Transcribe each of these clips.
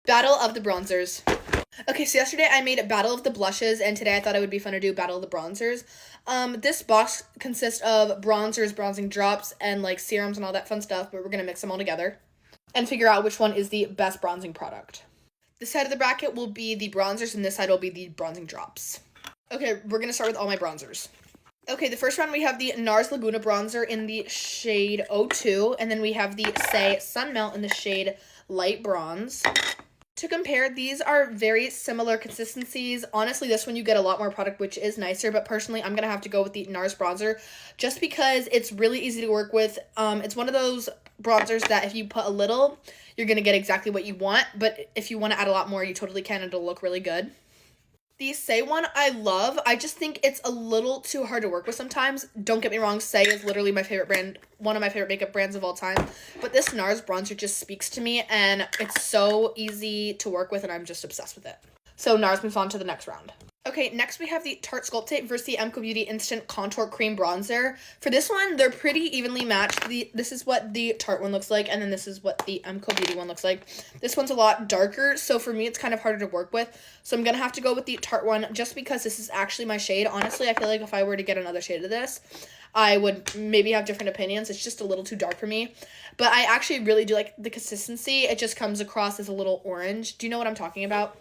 Battle of the bronzers. Okay, so yesterday I made Battle of the blushes, and today I thought it would be fun to do Battle of the bronzers. This box consists of bronzers, bronzing drops, and like serums and all that fun stuff, but we're gonna mix them all together and figure out which one is the best bronzing product. This side of the bracket will be the bronzers, and this side will be the bronzing drops. Okay, we're gonna start with all my bronzers. Okay, the first one we have the NARS Laguna bronzer in the shade 02, and then we have the Say Sun Melt in the shade Light Bronze. To compare, these are very similar consistencies. Honestly, this one you get a lot more product, which is nicer, but personally, I'm going to have to go with the NARS bronzer just because it's really easy to work with. It's one of those bronzers that if you put a little, you're going to get exactly what you want, but if you want to add a lot more, you totally can, and it'll look really good. The Say one I love. I just think it's a little too hard to work with sometimes. Don't get me wrong, Say is literally my favorite brand, one of my favorite makeup brands of all time. But this NARS bronzer just speaks to me, and it's so easy to work with, and I'm just obsessed with it. So NARS moves on to the next round. Okay, next we have the Tarte Sculptate versus the MCO Beauty Instant Contour Cream Bronzer. For this one, they're pretty evenly matched. This is what the Tarte one looks like, and then this is what the MCO Beauty one looks like. This one's a lot darker, so for me, it's kind of harder to work with. So I'm going to have to go with the Tarte one just because this is actually my shade. Honestly, I feel like if I were to get another shade of this, I would maybe have different opinions. It's just a little too dark for me. But I actually really do like the consistency. It just comes across as a little orange. Do you know what I'm talking about?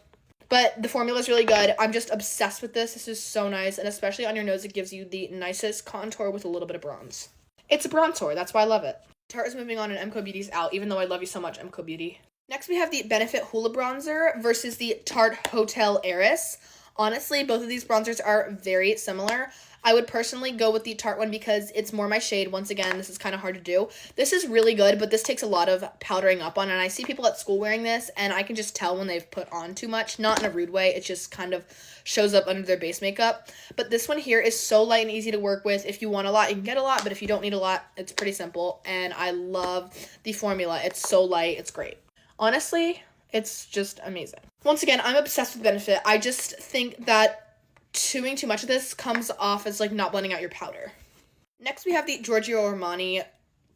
But the formula is really good. I'm just obsessed with this. This is so nice. And especially on your nose, it gives you the nicest contour with a little bit of bronze. It's a bronzer. That's why I love it. Tarte is moving on and MCO Beauty's out, even though I love you so much, MCO Beauty. Next, we have the Benefit Hula Bronzer versus the Tarte Hotel Heiress. Honestly, both of these bronzers are very similar. I would personally go with the Tarte one because it's more my shade. Once again, this is kind of hard to do. This is really good, but this takes a lot of powdering up on, and I see people at school wearing this, and I can just tell when they've put on too much. Not in a rude way. It just kind of shows up under their base makeup. But this one here is so light and easy to work with. If you want a lot, you can get a lot, but if you don't need a lot, it's pretty simple, and I love the formula. It's so light. It's great. Honestly, it's just amazing. Once again, I'm obsessed with Benefit. I just think that doing too much of this comes off as like not blending out your powder. Next, we have the Giorgio Armani.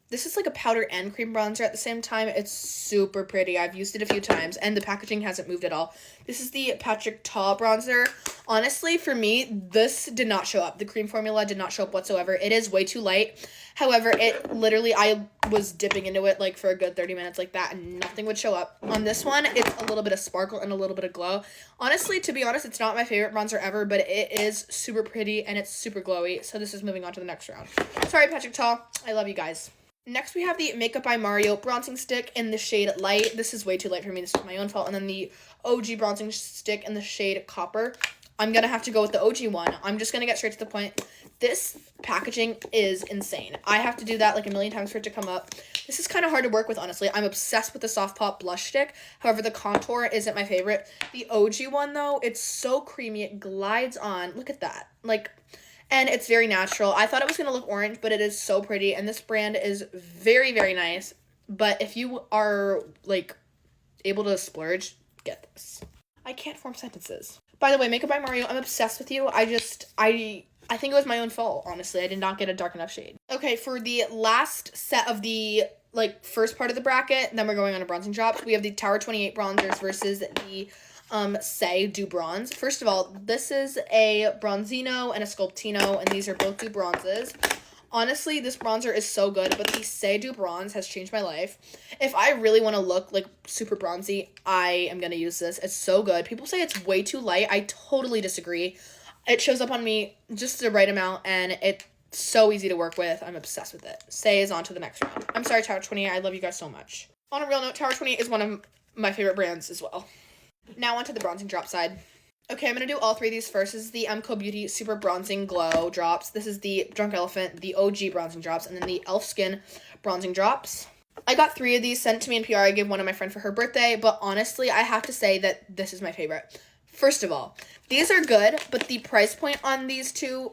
This is like a powder and cream bronzer at the same time. It's super pretty. I've used it a few times, and the packaging hasn't moved at all. This is the Patrick Ta bronzer. Honestly, for me, this did not show up. The cream formula did not show up whatsoever. It is way too light. However, it literally, I was dipping into it like for a good 30 minutes like that, and nothing would show up. On this one, it's a little bit of sparkle and a little bit of glow. Honestly, to be honest, it's not my favorite bronzer ever, but it is super pretty and it's super glowy. So this is moving on to the next round. Sorry, Patrick Ta. I love you guys. Next, we have the Makeup by Mario bronzing stick in the shade Light. This is way too light for me. This is my own fault. And then the OG bronzing stick in the shade Copper. I'm going to have to go with the OG one. I'm just going to get straight to the point. This packaging is insane. I have to do that like a million times for it to come up. This is kind of hard to work with, honestly. I'm obsessed with the Soft Pop blush stick. However, the contour isn't my favorite. The OG one, though, it's so creamy. It glides on. Look at that. And it's very natural. I thought it was going to look orange, but it is so pretty. And this brand is very, very nice. But if you are, able to splurge, get this. I can't form sentences. By the way, Makeup by Mario, I'm obsessed with you. I think it was my own fault, honestly. I did not get a dark enough shade. Okay, for the last set of the, first part of the bracket, then we're going on to bronzing drops. We have the Tower 28 bronzers versus the Say Du Bronze. First of all, this is a Bronzino and a Sculptino, and these are both Du Bronzes. Honestly, this bronzer is so good, but the Say Du Bronze has changed my life. If I really want to look super bronzy, I am going to use this. It's so good. People say it's way too light. I totally disagree. It shows up on me just the right amount, and it's so easy to work with. I'm obsessed with it. Say is on to the next round. I'm sorry, Tower 28. I love you guys so much. On a real note, Tower 28 is one of my favorite brands as well. Now on to the bronzing drop side. Okay, I'm going to do all three of these first. This is the MCO Beauty Super Bronzing Glow Drops. This is the Drunk Elephant, the OG Bronzing Drops, and then the Elf Skin Bronzing Drops. I got 3 of these sent to me in PR. I gave one to my friend for her birthday, but honestly, I have to say that this is my favorite. First of all, these are good, but the price point on these two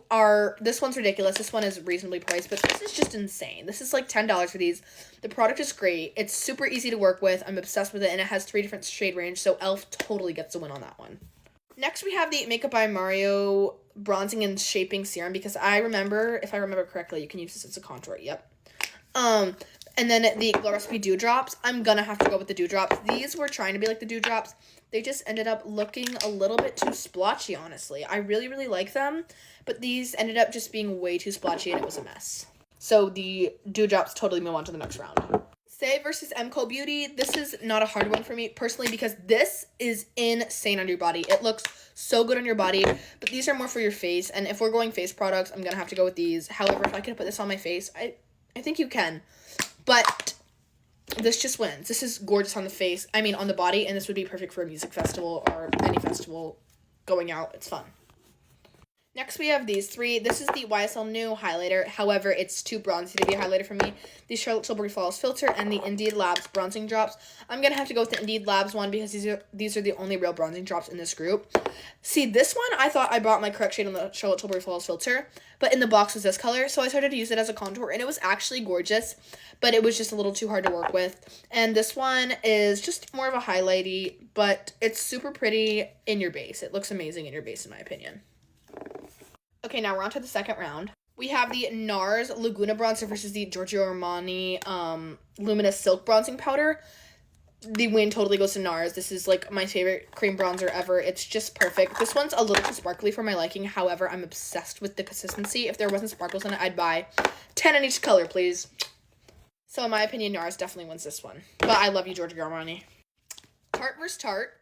this one's ridiculous. This one is reasonably priced, but this is just insane. This is like $10 for these. The product is great. It's super easy to work with. I'm obsessed with it, and it has 3 different shade range, so Elf totally gets the win on that one. Next, we have the Makeup by Mario Bronzing and Shaping Serum, because I remember, if I remember correctly, you can use this as a contour. Yep. And And then the Glow Recipe Dewdrops. I'm gonna have to go with the Dewdrops. These were trying to be like the Dewdrops. They just ended up looking a little bit too splotchy, honestly. I really, really like them, but these ended up just being way too splotchy and it was a mess. So the Dewdrops totally move on to the next round. Say versus MCO Beauty. This is not a hard one for me personally because this is insane on your body. It looks so good on your body, but these are more for your face. And if we're going face products, I'm gonna have to go with these. However, if I could put this on my face, I think you can. But this just wins. This is gorgeous on the face. I mean, on the body, and this would be perfect for a music festival or any festival going out. It's fun. Next, we have these three. This is the YSL New highlighter. However, it's too bronzy to be a highlighter for me. The Charlotte Tilbury Flawless Filter and the Indeed Labs Bronzing Drops. I'm going to have to go with the Indeed Labs one because these are the only real bronzing drops in this group. See, this one, I thought I bought my correct shade on the Charlotte Tilbury Flawless Filter, but in the box was this color, so I started to use it as a contour, and it was actually gorgeous, but it was just a little too hard to work with. And this one is just more of a highlighty, but it's super pretty in your base. It looks amazing in your base, in my opinion. Okay, now we're on to the second round. We have the NARS Laguna Bronzer versus the Giorgio Armani Luminous Silk Bronzing Powder. The win totally goes to NARS. This is, like, my favorite cream bronzer ever. It's just perfect. This one's a little too sparkly for my liking. However, I'm obsessed with the consistency. If there wasn't sparkles in it, I'd buy 10 in each color, please. So, in my opinion, NARS definitely wins this one. But I love you, Giorgio Armani. Tarte vs. Tarte.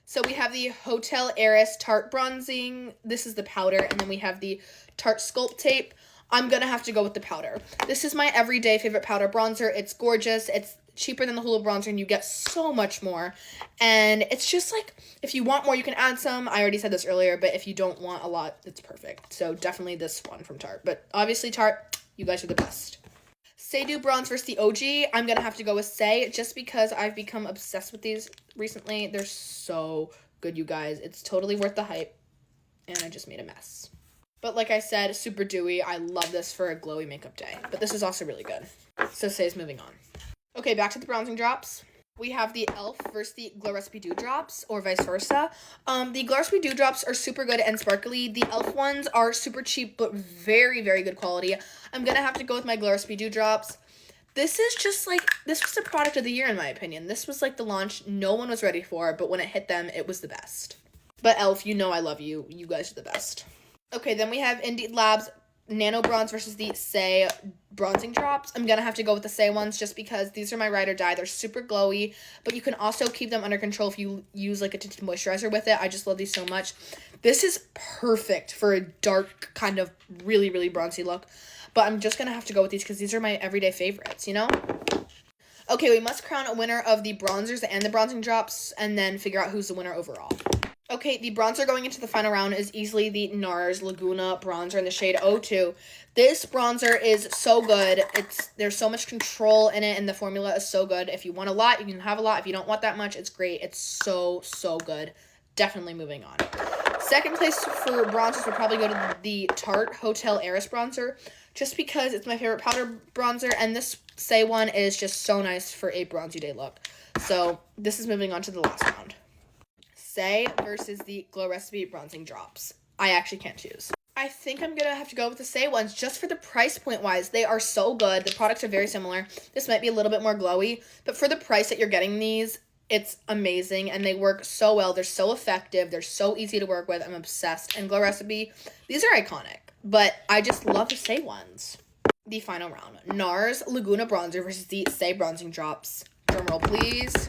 So we have the Hotel Heiress Tarte Bronzing. This is the powder. And then we have the Tarte Sculpt Tape. I'm going to have to go with the powder. This is my everyday favorite powder bronzer. It's gorgeous. It's cheaper than the Hulu bronzer, and you get so much more. And it's just like, if you want more, you can add some. I already said this earlier, but if you don't want a lot, it's perfect. So definitely this one from Tarte. But obviously, Tarte, you guys are the best. Say Do Bronze versus the OG. I'm going to have to go with Say just because I've become obsessed with these recently. They're so good, you guys. It's totally worth the hype. And I just made a mess. But like I said, super dewy. I love this for a glowy makeup day. But this is also really good. So Say's moving on. Okay, back to the bronzing drops. We have the e.l.f. versus the Glow Recipe Dewdrops, or vice versa. The Glow Recipe Dewdrops are super good and sparkly. The e.l.f. ones are super cheap, but very, very good quality. I'm going to have to go with my Glow Recipe Dewdrops. This is just like, this was the product of the year in my opinion. This was like the launch no one was ready for, but when it hit them, it was the best. But e.l.f., you know I love you. You guys are the best. Okay, then we have Indeed Labs Nano Bronze versus the Say Bronzing Drops. I'm going to have to go with the Say ones just because these are my ride or die. They're super glowy, but you can also keep them under control if you use like a tinted moisturizer with it. I just love these so much. This is perfect for a dark kind of really, really bronzy look, but I'm just going to have to go with these because these are my everyday favorites, you know? Okay, we must crown a winner of the bronzers and the bronzing drops and then figure out who's the winner overall. Okay, the bronzer going into the final round is easily the NARS Laguna bronzer in the shade 02. This bronzer is so good. There's so much control in it, and the formula is so good. If you want a lot, you can have a lot. If you don't want that much, it's great. It's so, so good. Definitely moving on. Second place for bronzers would probably go to the Tarte Hotel Heiress bronzer, just because it's my favorite powder bronzer, and this Say one is just so nice for a bronzy day look. So this is moving on to the last round. Say versus the Glow Recipe Bronzing Drops. I actually can't choose. I think I'm going to have to go with the Say ones just for the price point wise. They are so good. The products are very similar. This might be a little bit more glowy, but for the price that you're getting these, it's amazing and they work so well. They're so effective. They're so easy to work with. I'm obsessed. And Glow Recipe, these are iconic, but I just love the Say ones. The final round. NARS Laguna Bronzer versus the Say Bronzing Drops. Drumroll, please.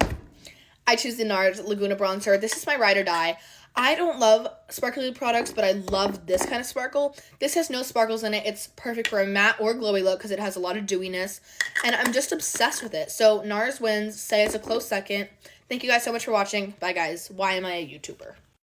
I choose the NARS Laguna Bronzer. This is my ride or die. I don't love sparkly products, but I love this kind of sparkle. This has no sparkles in it. It's perfect for a matte or glowy look because it has a lot of dewiness, and I'm just obsessed with it. So NARS wins. Say is a close second. Thank you guys so much for watching. Bye, guys. Why am I a YouTuber?